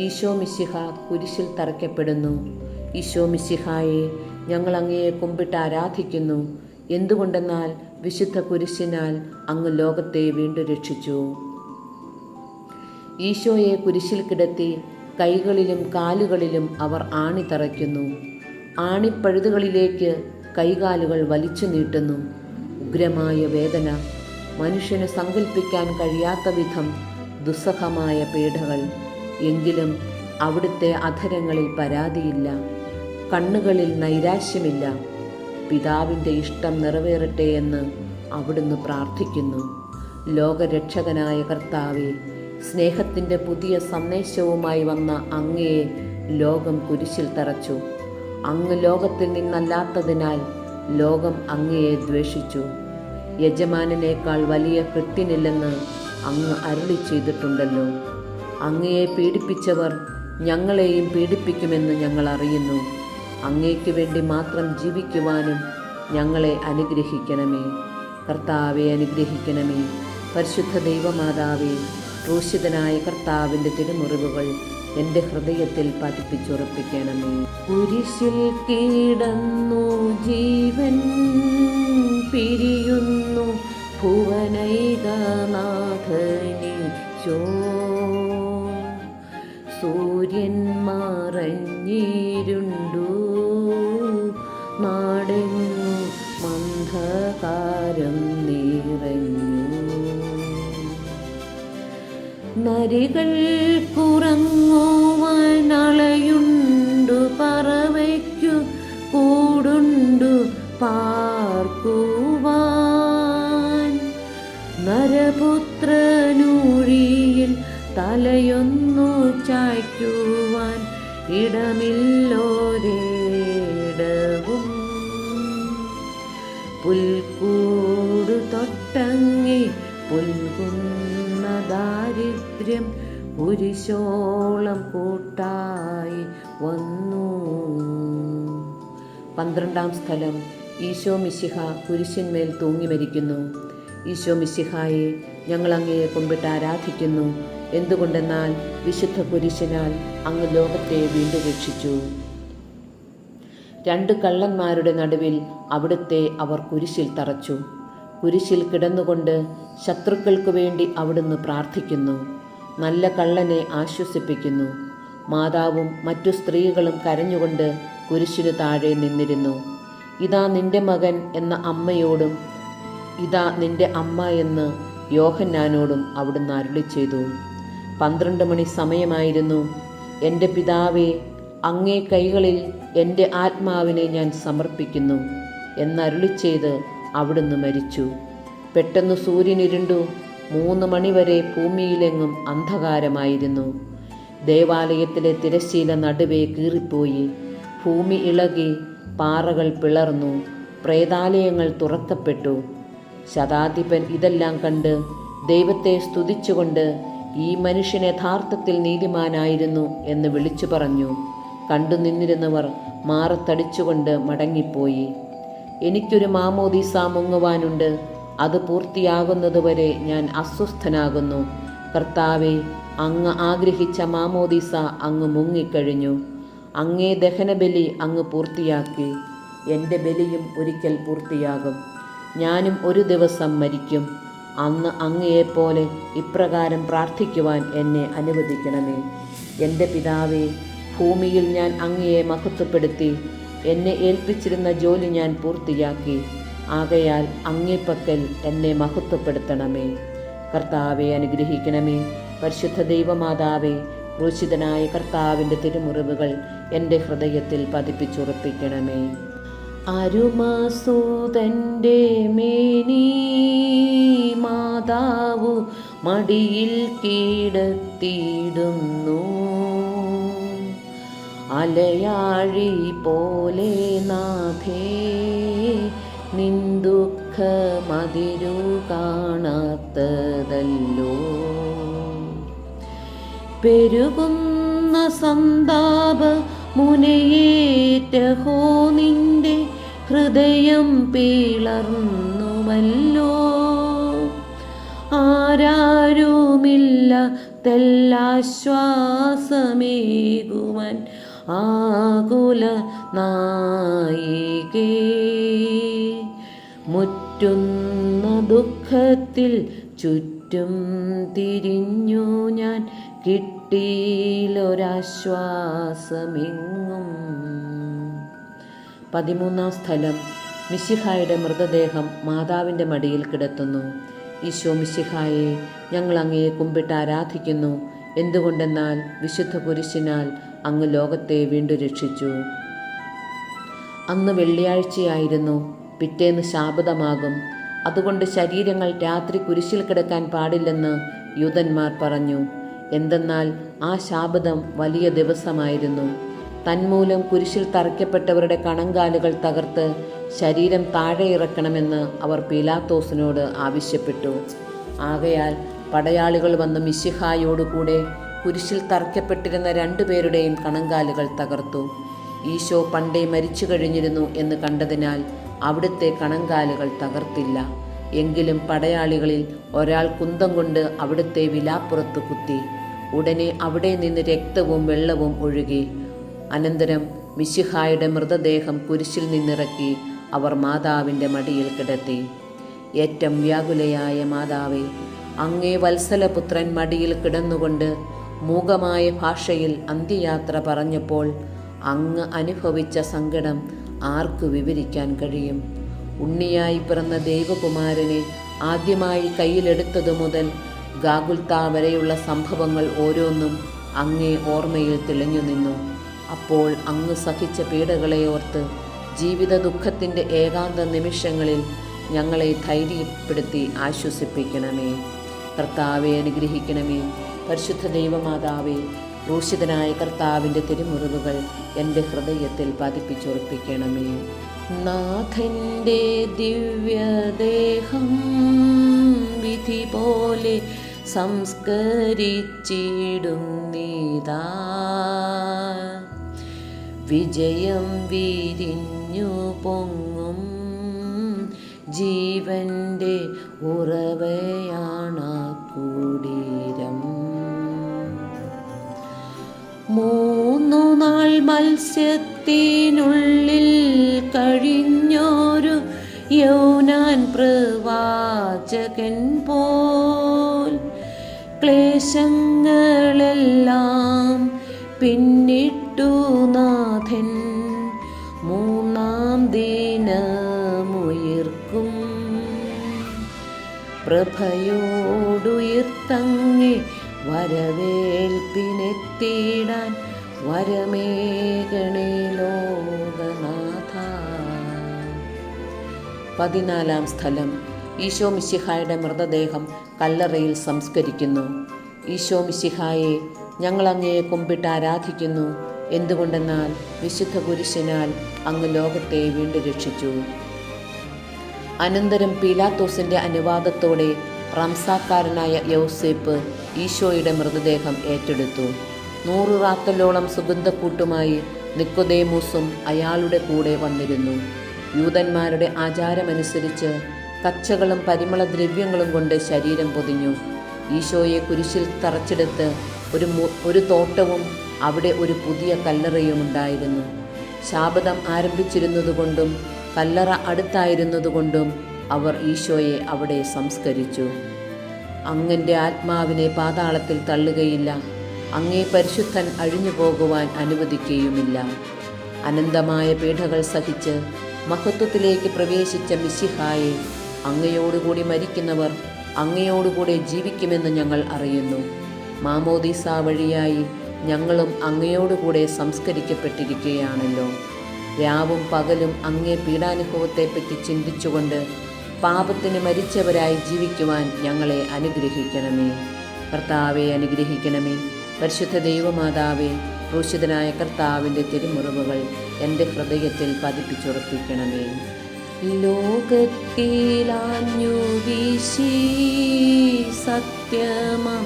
ഈശോ മിശിഹ കുരിശിൽ തറയ്ക്കപ്പെടുന്നു. ഈശോ മിശിഹായെ, ഞങ്ങൾ അങ്ങയെ കുമ്പിട്ട് ആരാധിക്കുന്നു. എന്തുകൊണ്ടെന്നാൽ വിശുദ്ധ കുരിശിനാൽ അങ്ങ് ലോകത്തെ വീണ്ടും രക്ഷിച്ചു. ഈശോയെ കുരിശിൽ കിടത്തി കൈകളിലും കാലുകളിലും അവർ ആണി തറയ്ക്കുന്നു. ആണിപ്പഴുതുകളിലേക്ക് കൈകാലുകൾ വലിച്ചു നീട്ടുന്നു. ഉഗ്രമായ വേദന, മനുഷ്യന് സങ്കല്പിക്കാൻ കഴിയാത്ത വിധം ദുസ്സഹമായ പീഡകൾ. എങ്കിലും അവിടുത്തെ അധരങ്ങളിൽ പരാതിയില്ല, കണ്ണുകളിൽ നൈരാശ്യമില്ല. പിതാവിൻ്റെ ഇഷ്ടം നിറവേറട്ടെ എന്ന് അവിടുന്ന് പ്രാർത്ഥിക്കുന്നു. ലോകരക്ഷകനായ കർത്താവെ, സ്നേഹത്തിൻ്റെ പുതിയ സന്ദേശവുമായി വന്ന അങ്ങയെ ലോകം കുരിശിൽ തറച്ചു. അങ്ങ് ലോകത്തിൽ നിന്നല്ലാത്തതിനാൽ ലോകം അങ്ങയെ ദ്വേഷിച്ചു. യജമാനനേക്കാൾ വലിയ കൃത്യനില്ലെന്ന് അങ്ങ് അരുളി ചെയ്തിട്ടുണ്ടല്ലോ. അങ്ങയെ പീഡിപ്പിച്ചവർ ഞങ്ങളെയും പീഡിപ്പിക്കുമെന്ന് ഞങ്ങൾ അറിയുന്നു. അങ്ങയ്ക്ക് വേണ്ടി മാത്രം ജീവിക്കുവാനും ഞങ്ങളെ അനുഗ്രഹിക്കണമേ. കർത്താവെ, അനുഗ്രഹിക്കണമേ. പരിശുദ്ധ ദൈവമാതാവേ, ക്രൂശിതനായ കർത്താവിൻ്റെ തിരുമുറിവുകൾ എൻ്റെ ഹൃദയത്തിൽ പതിപ്പിച്ചുറപ്പിക്കണമേ. കുരിശിൽ കിടന്നു ജീവൻ പിരിയുന്നു ഭുവനൈകനാഥനീശോ. സൂര്യൻ മറഞ്ഞിരുണ്ടു, നാടെങ്ങു മന്ധകാരം നിറഞ്ഞു. നരികൾ കുറങ്ങുവാനളയുണ്ടു, പറവയ്ക്കു കൂടുണ്ടു പാർക്കുവാൻ. നരപുത്രനൂഴിയിൽ തലയൊന്നു ചായ്ക്കുവാൻ ഇടമില്ലോരേടവും. പുൽക്കൂ കലങ്ങി പുൽകുന്ന ദാരിദ്ര്യം കുരിശോളം കൂട്ടായി വന്നു. 12-ാം സ്ഥലം. ഈശോ മിശിഹ കുരിശിന്മേൽ തൂങ്ങി മരിക്കുന്നു. ഈശോ മിശിഹായെ ഞങ്ങൾ അങ്ങയെ കുമ്പിട്ട് ആരാധിക്കുന്നു. എന്തുകൊണ്ടെന്നാൽ വിശുദ്ധ കുരിശിനാൽ അങ്ങ് ലോകത്തെ വീണ്ടും രക്ഷിച്ചു. 2 കള്ളന്മാരുടെ നടുവിൽ അവിടുത്തെ അവർ കുരിശിൽ തറച്ചു. കുരിശിൽ കിടന്നുകൊണ്ട് ശത്രുക്കൾക്ക് വേണ്ടി അവിടുന്ന് പ്രാർത്ഥിക്കുന്നു. നല്ല കള്ളനെ ആശ്വസിപ്പിക്കുന്നു. മാതാവും മറ്റു സ്ത്രീകളും കരഞ്ഞുകൊണ്ട് കുരിശിനു താഴെ നിന്നിരുന്നു. ഇതാ നിന്റെ മകൻ എന്ന അമ്മയോടും ഇതാ നിന്റെ അമ്മ എന്ന് യോഹന്നാനോടും അവിടുന്ന് അരുളി ചെയ്തു. 12 മണി സമയമായിരുന്നു. എൻ്റെ പിതാവേ, അങ്ങേ കൈകളിൽ എൻ്റെ ആത്മാവിനെ ഞാൻ സമർപ്പിക്കുന്നു എന്നരുളി ചെയ്ത് അവിടുന്ന് മരിച്ചു. പെട്ടെന്ന് സൂര്യനിരുണ്ടു. 3 മണിവരെ ഭൂമിയിലെങ്ങും അന്ധകാരമായിരുന്നു. ദേവാലയത്തിലെ തിരശ്ശീല നടുവേ കീറിപ്പോയി. ഭൂമി ഇളകി, പാറകൾ പിളർന്നു, പ്രേതാലയങ്ങൾ തുറക്കപ്പെട്ടു. ശതാധിപൻ ഇതെല്ലാം കണ്ട് ദൈവത്തെ സ്തുതിച്ചുകൊണ്ട് ഈ മനുഷ്യൻ യഥാർത്ഥത്തിൽ നീതിമാനായിരുന്നു എന്ന് വിളിച്ചു പറഞ്ഞു. കണ്ടു നിന്നിരുന്നവർ മാറത്തടിച്ചുകൊണ്ട് മടങ്ങിപ്പോയി. എനിക്കൊരു മാമോദീസ മുങ്ങുവാനുണ്ട്. അത് പൂർത്തിയാകുന്നതുവരെ ഞാൻ അസ്വസ്ഥനാകുന്നു. കർത്താവെ, അങ്ങ് ആഗ്രഹിച്ച മാമോദീസ അങ്ങ് മുങ്ങിക്കഴിഞ്ഞു. അങ്ങേ ദഹനബലി അങ്ങ് പൂർത്തിയാക്കി. എൻ്റെ ബലിയും ഒരിക്കൽ പൂർത്തിയാകും. ഞാനും ഒരു ദിവസം മരിക്കും. അന്ന് അങ്ങയെപ്പോലെ ഇപ്രകാരം പ്രാർത്ഥിക്കുവാൻ എന്നെ അനുവദിക്കണമേ. എൻ്റെ പിതാവേ, ഭൂമിയിൽ ഞാൻ അങ്ങയെ മഹത്വപ്പെടുത്തി. എന്നെ ഏൽപ്പിച്ചിരുന്ന ജോലി ഞാൻ പൂർത്തിയാക്കി. ആകയാൽ അങ്ങേപ്പക്കൽ എന്നെ മഹത്വപ്പെടുത്തണമേ. കർത്താവെ അനുഗ്രഹിക്കണമേ. പരിശുദ്ധ ദൈവമാതാവേ, ക്രൂശിതനായ കർത്താവിൻ്റെ തിരുമുറിവുകൾ എൻ്റെ ഹൃദയത്തിൽ പതിപ്പിച്ചുറപ്പിക്കണമേ. അരുമസൂതൻ്റെ മേനി മാതാവു മടിയിൽ കിടത്തിയിടുന്നു. അലയാഴി പോലെ നാഥേ, നിൻ ദുഃഖമതിരു കാണാത്തതല്ലോ. പെരുകുന്ന സന്താപ മുനയേറ്റഹോ നിന്റെ ഹൃദയം പിളർന്നുവല്ലോ. ആരാരുമില്ല തെല്ലാശ്വാസമേകുവാൻ ആകുല നായികേ. മുറ്റുന്ന ദുഃഖത്തിൽ ചുറ്റും തിരിഞ്ഞു ഞാൻ, കിട്ടിയിലൊരാശ്വാസമെങ്ങും. 13-ാം സ്ഥലം. മിശിഹായുടെ മൃതദേഹം മാതാവിൻ്റെ മടിയിൽ കിടത്തുന്നു. ഈശോ മിശിഹായെ ഞങ്ങൾ അങ്ങയെ കുമ്പിട്ട് ആരാധിക്കുന്നു. എന്തുകൊണ്ടെന്നാൽ വിശുദ്ധ കുരിശിനാൽ അങ്ങ് ലോകത്തെ വീണ്ടും രക്ഷിച്ചു. അന്ന് വെള്ളിയാഴ്ചയായിരുന്നു. പിറ്റേന്ന് ശാബതമാകും. അതുകൊണ്ട് ശരീരങ്ങൾ രാത്രി കുരിശിൽ കിടക്കാൻ പാടില്ലെന്ന് യൂതന്മാർ പറഞ്ഞു. എന്തെന്നാൽ ആ ശാബതം വലിയ ദിവസമായിരുന്നു. തന്മൂലം കുരിശിൽ തറയ്ക്കപ്പെട്ടവരുടെ കണങ്കാലുകൾ തകർത്ത് ശരീരം താഴെ ഇറക്കണമെന്ന് അവർ പീലാത്തോസിനോട് ആവശ്യപ്പെട്ടു. ആകയാൽ പടയാളികൾ വന്ന് മിശിഹായോടുകൂടെ കുരിശിൽ തറയ്ക്കപ്പെട്ടിരുന്ന 2 പേരുടെയും കണങ്കാലുകൾ തകർത്തു. ഈശോ പണ്ടേ മരിച്ചു കഴിഞ്ഞിരുന്നു എന്ന് കണ്ടതിനാൽ അവിടുത്തെ കണങ്കാലുകൾ തകർത്തില്ല. എങ്കിലും പടയാളികളിൽ ഒരാൾ കുന്തം കൊണ്ട് അവിടുത്തെ വിലാപ്പുറത്ത് കുത്തി. ഉടനെ അവിടെ നിന്ന് രക്തവും വെള്ളവും ഒഴുകി. അനന്തരം മിശിഹായുടെ മൃതദേഹം കുരിശിൽ നിന്നിറക്കി അവർ മാതാവിൻ്റെ മടിയിൽ കിടത്തി. ഏറ്റവും വ്യാകുലയായ മാതാവേ, അങ്ങേ വത്സലപുത്രൻ മടിയിൽ കിടന്നുകൊണ്ട് മൂകമായ ഭാഷയിൽ അന്ത്യയാത്ര പറഞ്ഞപ്പോൾ അങ്ങ് അനുഭവിച്ച സങ്കടം ആർക്ക് വിവരിക്കാൻ കഴിയും? ഉണ്ണിയായി പിറന്ന ദൈവകുമാരനെ ആദ്യമായി കയ്യിലെടുത്തതു മുതൽ ഗാഗുൽത്ത വരെയുള്ള സംഭവങ്ങൾ ഓരോന്നും അങ്ങേ ഓർമ്മയിൽ തെളിഞ്ഞു നിന്നു. അപ്പോൾ അങ്ങ് സഹിച്ച പീഡകളെ ഓർത്ത് ജീവിത ദുഃഖത്തിൻ്റെ ഏകാന്ത നിമിഷങ്ങളിൽ ഞങ്ങളെ ധൈര്യപ്പെടുത്തി ആശ്വസിപ്പിക്കണമേ. കർത്താവെ അനുഗ്രഹിക്കണമേ. പരിശുദ്ധ ദൈവമാതാവേ, ക്രൂശിതനായ കർത്താവിൻ്റെ തിരുമുറിവുകൾ എൻ്റെ ഹൃദയത്തിൽ പതിപ്പിച്ചുറപ്പിക്കണമേ. നാഥൻ്റെ ദിവ്യദേഹം രാഖി പോലെ സംസ്കരിച്ചിടുന്നീതാ. വിജയം വിരിഞ്ഞു പൊങ്ങും ജീവന്റെ ഉറവയാണ് കുടീരം. 3 നാൾ മത്സ്യത്തിനുള്ളിൽ കഴിഞ്ഞൊരു യോനാൻ പ്രവാചകൻ പോൽ ക്ലേശങ്ങളെല്ലാം പിന്നിട്ടു നാഥൻ 3-ാം ദിനമുയർക്കും. പ്രഭയോടുയർത്തങ്ങെ വരവേൽപ്പിനെത്തിടാൻ വരമേകണേ ലോകനാഥ. 14-ാം സ്ഥലം. ഈശോ മിശിഹായുടെ മൃതദേഹം കല്ലറയിൽ സംസ്കരിക്കുന്നു. ഈശോ മിശിഹായെ, ഞങ്ങൾ അങ്ങയെ കുമ്പിട്ട് ആരാധിക്കുന്നു. എന്തുകൊണ്ടെന്നാൽ വിശുദ്ധ കുരിശിനാൽ അങ്ങ് ലോകത്തെ വീണ്ടും രക്ഷിച്ചു. അനന്തരം പീലാത്തോസിന്റെ അനുവാദത്തോടെ റംസാക്കാരനായ യൗസേപ്പ് ഈശോയുടെ മൃതദേഹം ഏറ്റെടുത്തു. 100 റാത്തലോളം സുഗന്ധക്കൂട്ടുമായി നിക്കോദേമൂസും അയാളുടെ കൂടെ വന്നിരുന്നു. യൂതന്മാരുടെ ആചാരമനുസരിച്ച് കച്ചകളും പരിമളദ്രവ്യങ്ങളും കൊണ്ട് ശരീരം പൊതിഞ്ഞു. ഈശോയെ കുരിശിൽ തറച്ചെടുത്ത് ഒരു തോട്ടവും അവിടെ ഒരു പുതിയ കല്ലറയും ഉണ്ടായിരുന്നു. ശാബദം ആരംഭിച്ചിരുന്നതുകൊണ്ടും കല്ലറ അടുത്തായിരുന്നതുകൊണ്ടും അവർ ഈശോയെ അവിടെ സംസ്കരിച്ചു. അങ്ങൻ്റെ ആത്മാവിനെ പാതാളത്തിൽ തള്ളുകയില്ല, അങ്ങേ പരിശുദ്ധൻ അഴിഞ്ഞു പോകുവാൻ അനുവദിക്കുകയുമില്ല. അനന്തമായ പീഡകൾ സഹിച്ച് മഹത്വത്തിലേക്ക് പ്രവേശിച്ച മിശിഹായെ, അങ്ങയോടുകൂടി മരിക്കുന്നവർ അങ്ങയോടുകൂടെ ജീവിക്കുമെന്ന് ഞങ്ങൾ അറിയുന്നു. മാമോദീസ വഴിയായി ഞങ്ങളും അങ്ങയോടുകൂടെ സംസ്കരിക്കപ്പെട്ടിരിക്കുകയാണല്ലോ. രാവും പകലും അങ്ങേ പീഡാനുഭവത്തെപ്പറ്റി ചിന്തിച്ചുകൊണ്ട് പാപത്തിന് മരിച്ചവരായി ജീവിക്കുവാൻ ഞങ്ങളെ അനുഗ്രഹിക്കണമേ. കർത്താവെ അനുഗ്രഹിക്കണമേ. പരിശുദ്ധ ദൈവമാതാവേ, ക്രൂശിതനായ കർത്താവിൻ്റെ തിരുമുറിവുകൾ എൻ്റെ ഹൃദയത്തിൽ പതിപ്പിച്ചുറപ്പിക്കണമേ. ലോകത്തിലാഞ്ഞു വീശി സത്യമാം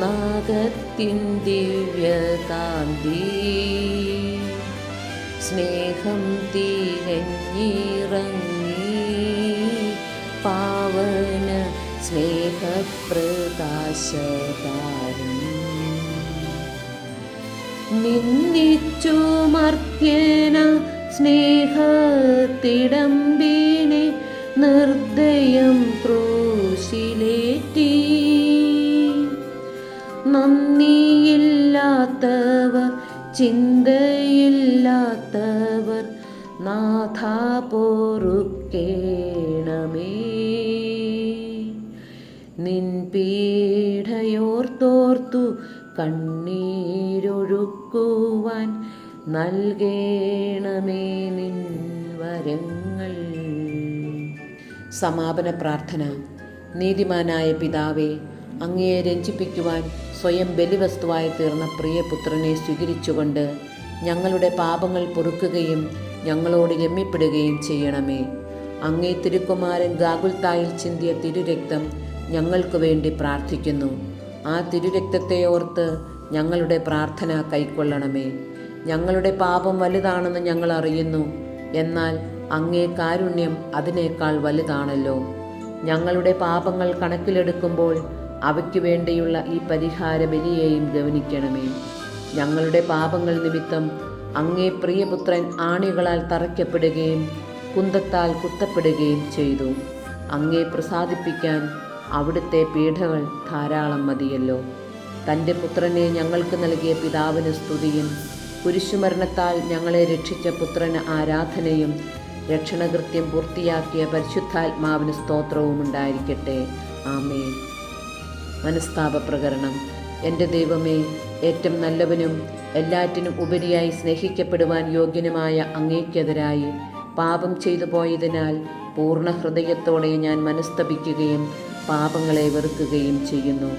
നാഗത്തിൻ ദിവ്യകാന്തി, സ്നേഹം തികഞ്ഞിറങ്ങി പാവന സ്നേഹപ്രകാശതാരം. നിന്ദിച്ചു മർത്യന സ്നേഹത്തിടമ്പിനെ നിർദ്ദയം ക്രൂശിലേറ്റി. നന്ദിയില്ലാത്തവർ ചിന്തയില്ലാത്തവർ നാഥ പൊറുക്കേണമേ. നിൻ പീഡയോർത്തോർത്തു കണ്ണീരൊഴുക്കുവാൻ നൽകേണമേ നിൻ വരങ്ങൾ. സമാപന പ്രാർത്ഥന. നീതിമാനായ പിതാവേ, അങ്ങയെ രഞ്ജിപ്പിക്കുവാൻ സ്വയം ബലിവസ്തുവായി തീർന്ന പ്രിയപുത്രനെ സ്വീകരിച്ചുകൊണ്ട് ഞങ്ങളുടെ പാപങ്ങൾ പൊറുക്കുകയും ഞങ്ങളോട് രമ്യപ്പെടുകയും ചെയ്യണമേ. അങ്ങേ തിരുക്കുമാരൻ ഗാഗുൽത്തായിൽ ചിന്തിയ തിരുരക്തം ഞങ്ങൾക്ക് വേണ്ടി പ്രാർത്ഥിക്കുന്നു. ആ തിരുരക്തത്തെ ഓർത്ത് ഞങ്ങളുടെ പ്രാർത്ഥന കൈക്കൊള്ളണമേ. ഞങ്ങളുടെ പാപം വലുതാണെന്ന് ഞങ്ങൾ അറിയുന്നു, എന്നാൽ അങ്ങേ കാരുണ്യം അതിനേക്കാൾ വലുതാണല്ലോ. ഞങ്ങളുടെ പാപങ്ങൾ കണക്കിലെടുക്കുമ്പോൾ അവയ്ക്ക് വേണ്ടിയുള്ള ഈ പരിഹാര ബലിയെയും ഗവനിക്കണമേ. ഞങ്ങളുടെ പാപങ്ങൾ നിമിത്തം അങ്ങേ പ്രിയപുത്രൻ ആണികളാൽ തറയ്ക്കപ്പെടുകയും കുന്തത്താൽ കുത്തപ്പെടുകയും ചെയ്തു. അങ്ങേ പ്രസാദിപ്പിക്കാൻ അവിടുത്തെ പീഡകൾ ധാരാളം മതിയല്ലോ. തൻ്റെ പുത്രനെ ഞങ്ങൾക്ക് നൽകിയ പിതാവിന് സ്തുതിയും കുരിശുമരണത്താൽ ഞങ്ങളെ രക്ഷിച്ച പുത്രന് ആരാധനയും രക്ഷണകൃത്യം പൂർത്തിയാക്കിയ പരിശുദ്ധാത്മാവിന് സ്തോത്രവും ഉണ്ടായിരിക്കട്ടെ. ആമേൻ. മനസ്താപ പ്രകരണം. എൻ്റെ ദൈവമേ, ഏറ്റവും നല്ലവനും എല്ലാറ്റിനും ഉപരിയായി സ്നേഹിക്കപ്പെടുവാൻ യോഗ്യനുമായ അങ്ങേക്കെതിരായി പാപം ചെയ്തു പോയതിനാൽ പൂർണ്ണ ഹൃദയത്തോടെ ഞാൻ മനസ്തപിക്കുകയും പാപങ്ങളെ വെറുക്കുകയും ചെയ്യുന്നു.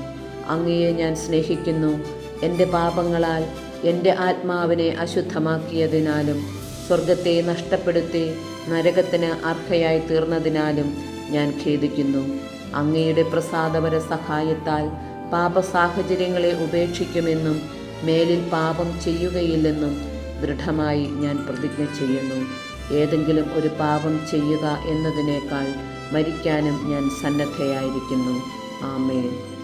അങ്ങയെ ഞാൻ സ്നേഹിക്കുന്നു. എൻ്റെ പാപങ്ങളാൽ എൻ്റെ ആത്മാവിനെ അശുദ്ധമാക്കിയതിനാലും സ്വർഗത്തെ നഷ്ടപ്പെടുത്തി നരകത്തിന് അർഹയായി തീർന്നതിനാലും ഞാൻ ഖേദിക്കുന്നു. അങ്ങയുടെ പ്രസാദപര സഹായത്താൽ പാപസാഹചര്യങ്ങളെ ഉപേക്ഷിക്കുമെന്നും മേലിൽ പാപം ചെയ്യുകയില്ലെന്നും ദൃഢമായി ഞാൻ പ്രതിജ്ഞ ചെയ്യുന്നു. ഏതെങ്കിലും ഒരു പാപം ചെയ്യുക എന്നതിനേക്കാൾ മരിക്കാനും ഞാൻ സന്നദ്ധയായിരിക്കുന്നു. ആമേൻ.